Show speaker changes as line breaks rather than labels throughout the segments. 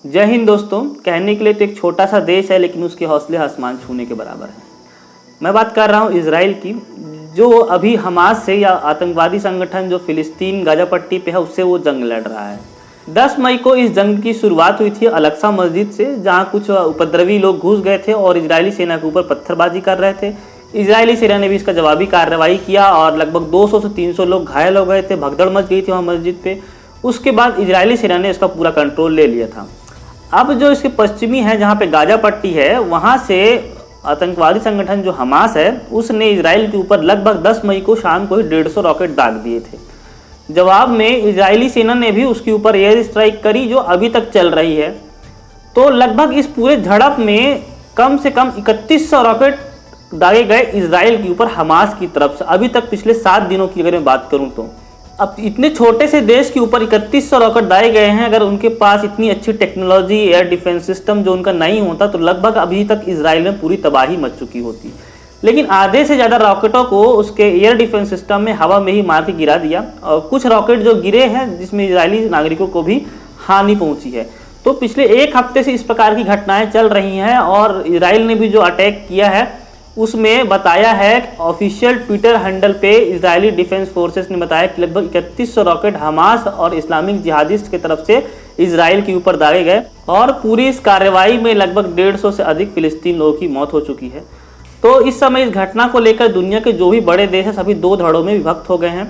जय हिंद दोस्तों। कहने के लिए तो एक छोटा सा देश है, लेकिन उसके हौसले आसमान छूने के बराबर है। मैं बात कर रहा हूँ इजराइल की, जो अभी हमास से या आतंकवादी संगठन जो फिलिस्तीन गाजा पट्टी पे है उससे वो जंग लड़ रहा है। 10 मई को इस जंग की शुरुआत हुई थी अल-अक्सा मस्जिद से, जहाँ कुछ उपद्रवी लोग घुस गए थे और इजरायली सेना के ऊपर पत्थरबाजी कर रहे थे। इजरायली सेना ने भी इसका जवाबी कार्रवाई किया और लगभग 200 से 300 लोग घायल हो गए थे, भगदड़ मच गई थी वहाँ मस्जिद पे। उसके बाद इजरायली सेना ने इसका पूरा कंट्रोल ले लिया था। अब जो इसके पश्चिमी है, जहाँ पे गाजा पट्टी है, वहाँ से आतंकवादी संगठन जो हमास है उसने इजराइल के ऊपर लगभग 10 मई को शाम को ही 150 रॉकेट दाग दिए थे। जवाब में इजरायली सेना ने भी उसके ऊपर एयर स्ट्राइक करी, जो अभी तक चल रही है। तो लगभग इस पूरे झड़प में कम से कम 3100 रॉकेट दागे गए इजराइल के ऊपर हमास की तरफ से, अभी तक पिछले 7 दिनों की अगर मैं बात करूं तो। अब इतने छोटे से देश के ऊपर 3100 रॉकेट दागे गए हैं। अगर उनके पास इतनी अच्छी टेक्नोलॉजी, एयर डिफेंस सिस्टम जो उनका नहीं होता, तो लगभग अभी तक इजराइल में पूरी तबाही मच चुकी होती। लेकिन आधे से ज़्यादा रॉकेटों को उसके एयर डिफेंस सिस्टम में हवा में ही मार के गिरा दिया, और कुछ रॉकेट जो गिरे हैं जिसमें इजरायली नागरिकों को भी हानि पहुंची है। तो पिछले एक हफ्ते से इस प्रकार की घटनाएं चल रही हैं, और इजराइल ने भी जो अटैक किया है उसमें बताया है, ऑफिशियल ट्विटर हैंडल पे इजरायली डिफेंस फोर्सेस ने बताया कि लगभग 3100 रॉकेट हमास और इस्लामिक जिहादिस्ट की तरफ से इजराइल के ऊपर दागे गए, और पूरी इस कार्रवाई में लगभग 150 से अधिक फिलिस्तीन लोगों की मौत हो चुकी है। तो इस समय इस घटना को लेकर दुनिया के जो भी बड़े देश हैं सभी 2 धड़ों में विभक्त हो गए हैं।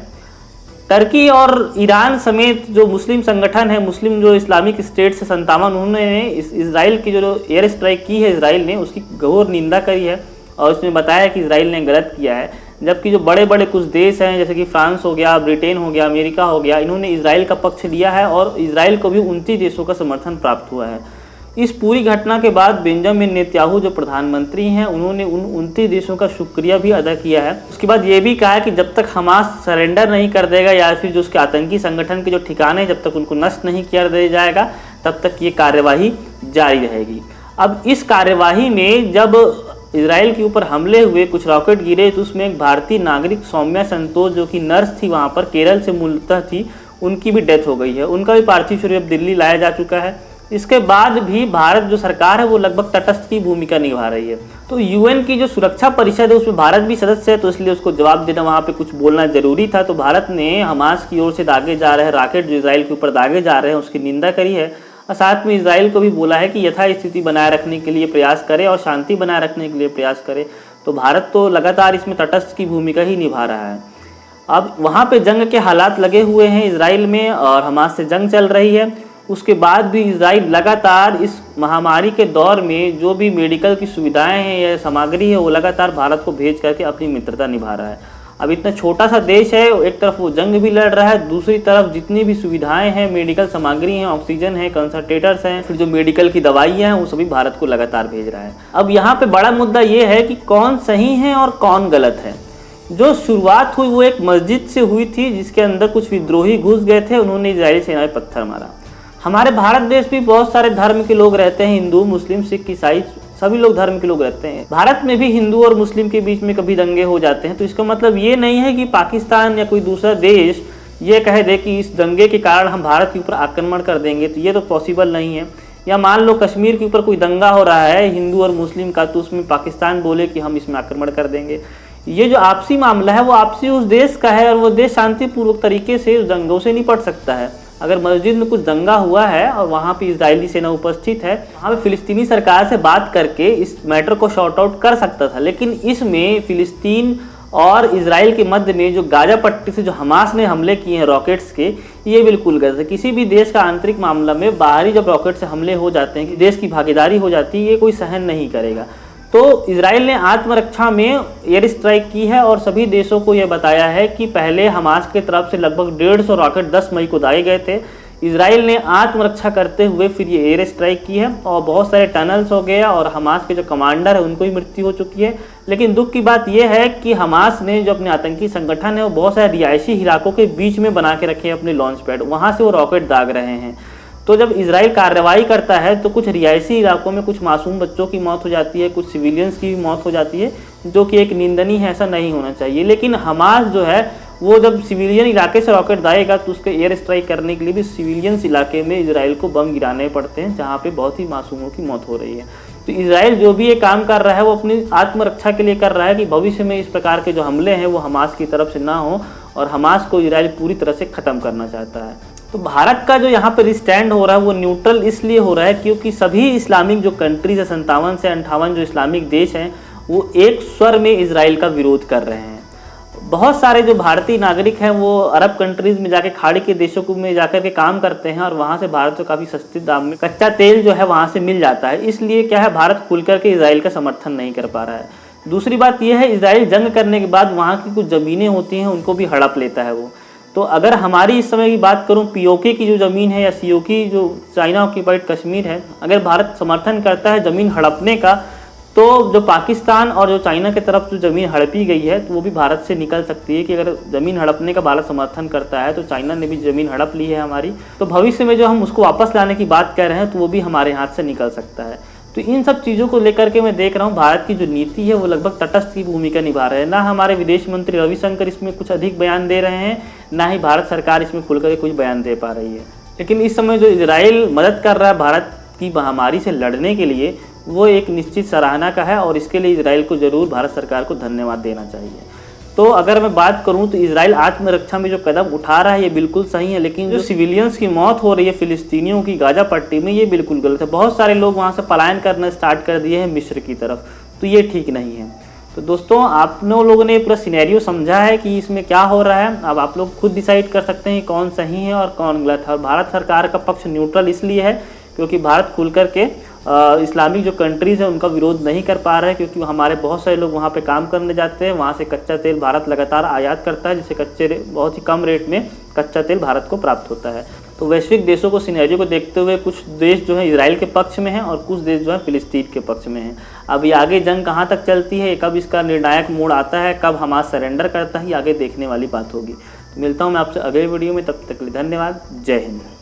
टर्की और ईरान समेत जो मुस्लिम संगठन है, मुस्लिम जो इस्लामिक स्टेट से 57, उन्होंने इजराइल की जो एयर स्ट्राइक की है इजराइल ने, उसकी घोर निंदा करी है और उसमें बताया कि इजराइल ने गलत किया है। जबकि जो बड़े बड़े कुछ देश हैं जैसे कि फ्रांस हो गया, ब्रिटेन हो गया, अमेरिका हो गया, इन्होंने इजराइल का पक्ष लिया है और इजराइल को भी 29 देशों का समर्थन प्राप्त हुआ है। इस पूरी घटना के बाद बेंजामिन नेतन्याहू जो प्रधानमंत्री हैं, उन्होंने उन 29 देशों का शुक्रिया भी अदा किया है। उसके बाद ये भी कहा है कि जब तक हमास सरेंडर नहीं कर देगा या फिर जो उसके आतंकी संगठन के जो ठिकाने जब तक उनको नष्ट नहीं किया दिया जाएगा, तब तक ये कार्यवाही जारी रहेगी। अब इस कार्यवाही में जब इजराइल के ऊपर हमले हुए, कुछ रॉकेट गिरे, तो उसमें एक भारतीय नागरिक सौम्या संतोष जो कि नर्स थी, वहाँ पर केरल से मूलतः थी, उनकी भी डेथ हो गई है। उनका भी पार्थिव शरीर अब दिल्ली लाया जा चुका है। इसके बाद भी भारत जो सरकार है वो लगभग तटस्थ की भूमिका निभा रही है। तो यूएन की जो सुरक्षा परिषद है उसमें भारत भी सदस्य है, तो इसलिए उसको जवाब देना, वहाँ पे कुछ बोलना जरूरी था। तो भारत ने हमास की ओर से दागे जा रहे रॉकेट जो इजराइल के ऊपर दागे जा रहे हैं उसकी निंदा करी है, और साथ में इजराइल को भी बोला है कि यथास्थिति बनाए रखने के लिए प्रयास करे और शांति बनाए रखने के लिए प्रयास करे। तो भारत तो लगातार इसमें तटस्थ की भूमिका ही निभा रहा है। अब वहाँ पे जंग के हालात लगे हुए हैं इजराइल में, और हमास से जंग चल रही है। उसके बाद भी इजराइल लगातार इस महामारी के दौर में जो भी मेडिकल की सुविधाएं हैं या सामग्री है वो लगातार भारत को भेज करके अपनी मित्रता निभा रहा है। अब इतना छोटा सा देश है, एक तरफ वो जंग भी लड़ रहा है, दूसरी तरफ जितनी भी सुविधाएं हैं, मेडिकल सामग्री हैं, ऑक्सीजन है, कंसंट्रेटर्स हैं, फिर जो मेडिकल की दवाइयां हैं, वो सभी भारत को लगातार भेज रहा है। अब यहाँ पे बड़ा मुद्दा ये है कि कौन सही है और कौन गलत है। जो शुरुआत हुई वो एक मस्जिद से हुई थी, जिसके अंदर कुछ विद्रोही घुस गए थे, उन्होंने इजरायली सेना में पत्थर मारा। हमारे भारत देश भी बहुत सारे धर्म के लोग रहते हैं, हिंदू, मुस्लिम, सिख, ईसाई, सभी लोग धर्म के लोग रहते हैं। भारत में भी हिंदू और मुस्लिम के बीच में कभी दंगे हो जाते हैं। तो इसका मतलब ये नहीं है कि पाकिस्तान या कोई दूसरा देश ये कह दे कि इस दंगे के कारण हम भारत के ऊपर आक्रमण कर देंगे, तो ये तो पॉसिबल नहीं है। या मान लो कश्मीर के ऊपर कोई दंगा हो रहा है हिंदू और मुस्लिम का, तो उसमें पाकिस्तान बोले कि हम इसमें आक्रमण कर देंगे। ये जो आपसी मामला है वो आपसी उस देश का है, और वो देश शांतिपूर्वक तरीके से उस दंगों से निपट सकता है। अगर मस्जिद में कुछ दंगा हुआ है और वहाँ पे इजरायली सेना उपस्थित है, वहाँ पे फिलिस्तीनी सरकार से बात करके इस मैटर को शॉर्ट आउट कर सकता था। लेकिन इसमें फिलिस्तीन और इजराइल के मध्य में जो गाजा पट्टी से जो हमास ने हमले किए हैं रॉकेट्स के, ये बिल्कुल गलत है। किसी भी देश का आंतरिक मामला में बाहरी जब रॉकेट से हमले हो जाते हैं, कि देश की भागीदारी हो जाती है, ये कोई सहन नहीं करेगा। तो इजराइल ने आत्मरक्षा में एयर स्ट्राइक की है और सभी देशों को यह बताया है कि पहले हमास की तरफ से लगभग 150 रॉकेट 10 मई को दागे गए थे। इजराइल ने आत्मरक्षा करते हुए फिर ये एयर स्ट्राइक की है, और बहुत सारे टनल्स हो गया, और हमास के जो कमांडर है उनको भी मृत्यु हो चुकी है। लेकिन दुख की बात यह है कि हमास ने जो अपने आतंकी संगठन है वो बहुत सारे रिहायशी इलाकों के बीच में बना के रखे हैं अपने लॉन्च पैड, वहाँ से वो रॉकेट दाग रहे हैं। तो जब इजराइल कार्रवाई करता है तो कुछ रिहायशी इलाकों में कुछ मासूम बच्चों की मौत हो जाती है, कुछ सिविलियंस की भी मौत हो जाती है, जो कि एक निंदनीय है, ऐसा नहीं होना चाहिए। लेकिन हमास जो है वो जब सिविलियन इलाके से रॉकेट दाएगा तो उसके एयर स्ट्राइक करने के लिए भी सिविलियंस इलाके में इजराइल को बम गिराने पड़ते हैं, जहाँ पे बहुत ही मासूमों की मौत हो रही है। तो इजराइल जो भी ये काम कर रहा है वो अपनी आत्मरक्षा के लिए कर रहा है कि भविष्य में इस प्रकार के जो हमले हैं वो हमास की तरफ से ना हो, और हमास को इजराइल पूरी तरह से ख़त्म करना चाहता है। तो भारत का जो यहाँ पर स्टैंड हो रहा है वो न्यूट्रल इसलिए हो रहा है क्योंकि सभी इस्लामिक जो कंट्रीज है, 57 से 58 जो इस्लामिक देश हैं, वो एक स्वर में इजराइल का विरोध कर रहे हैं। बहुत सारे जो भारतीय नागरिक हैं वो अरब कंट्रीज़ में जाके, खाड़ी के देशों में जाकर के काम करते हैं, और वहाँ से भारत को काफ़ी सस्ते दाम में कच्चा तेल जो है वहाँ से मिल जाता है। इसलिए क्या है, भारत खुल करके इजराइल का समर्थन नहीं कर पा रहा है। दूसरी बात यह है, इजराइल जंग करने के बाद वहाँ की कुछ ज़मीनें होती हैं उनको भी हड़प लेता है वो। तो अगर हमारी इस समय की बात करूं, पीओके की जो ज़मीन है या सीओके जो चाइना ऑक्यूपाइड कश्मीर है, अगर भारत समर्थन करता है ज़मीन हड़पने का, तो जो पाकिस्तान और जो चाइना की तरफ जो ज़मीन हड़पी गई है तो वो भी भारत से निकल सकती है कि अगर ज़मीन हड़पने का भारत समर्थन करता है तो चाइना ने भी ज़मीन हड़प ली है हमारी, तो भविष्य में जो हम उसको वापस लाने की बात कर रहे हैं तो वो भी हमारे हाथ से निकल सकता है। तो इन सब चीज़ों को लेकर के मैं देख रहा हूँ भारत की जो नीति है वो लगभग तटस्थ की भूमिका निभा रहे हैं। ना हमारे विदेश मंत्री रविशंकर इसमें कुछ अधिक बयान दे रहे हैं, ना ही भारत सरकार इसमें खुलकर के कुछ बयान दे पा रही है। लेकिन इस समय जो इजराइल मदद कर रहा है भारत की महामारी से लड़ने के लिए, वो एक निश्चित सराहना का है, और इसके लिए इजराइल को ज़रूर भारत सरकार को धन्यवाद देना चाहिए। तो अगर मैं बात करूं तो इजराइल आत्मरक्षा में जो कदम उठा रहा है ये बिल्कुल सही है, लेकिन जो सिविलियंस की मौत हो रही है फिलिस्तीनियों की गाजा पट्टी में, ये बिल्कुल गलत है। बहुत सारे लोग वहां से पलायन करना स्टार्ट कर दिए हैं मिस्र की तरफ, तो ये ठीक नहीं है। तो दोस्तों, आप लोगों ने पूरा सिनेरियो समझा है कि इसमें क्या हो रहा है। अब आप लोग खुद डिसाइड कर सकते हैं कौन सही है और कौन गलत है। और भारत सरकार का पक्ष न्यूट्रल इसलिए है क्योंकि भारत खुल करके इस्लामिक जो कंट्रीज़ हैं उनका विरोध नहीं कर पा रहे हैं, क्योंकि हमारे बहुत सारे लोग वहाँ पे काम करने जाते हैं। वहाँ से कच्चा तेल भारत लगातार आयात करता है, जिससे बहुत ही कम रेट में कच्चा तेल भारत को प्राप्त होता है। तो वैश्विक देशों को सिनेरियो को देखते हुए कुछ देश जो है इजराइल के पक्ष में हैं और कुछ देश जो है फिलिस्तीन के पक्ष में हैं। अब ये आगे जंग कहाँ तक चलती है, कब इसका निर्णायक मोड़ आता है, कब हमास सरेंडर करता है, ये आगे देखने वाली बात होगी। तो मिलता हूँ मैं आपसे अगले वीडियो में, तब तक के लिए धन्यवाद। जय हिंद।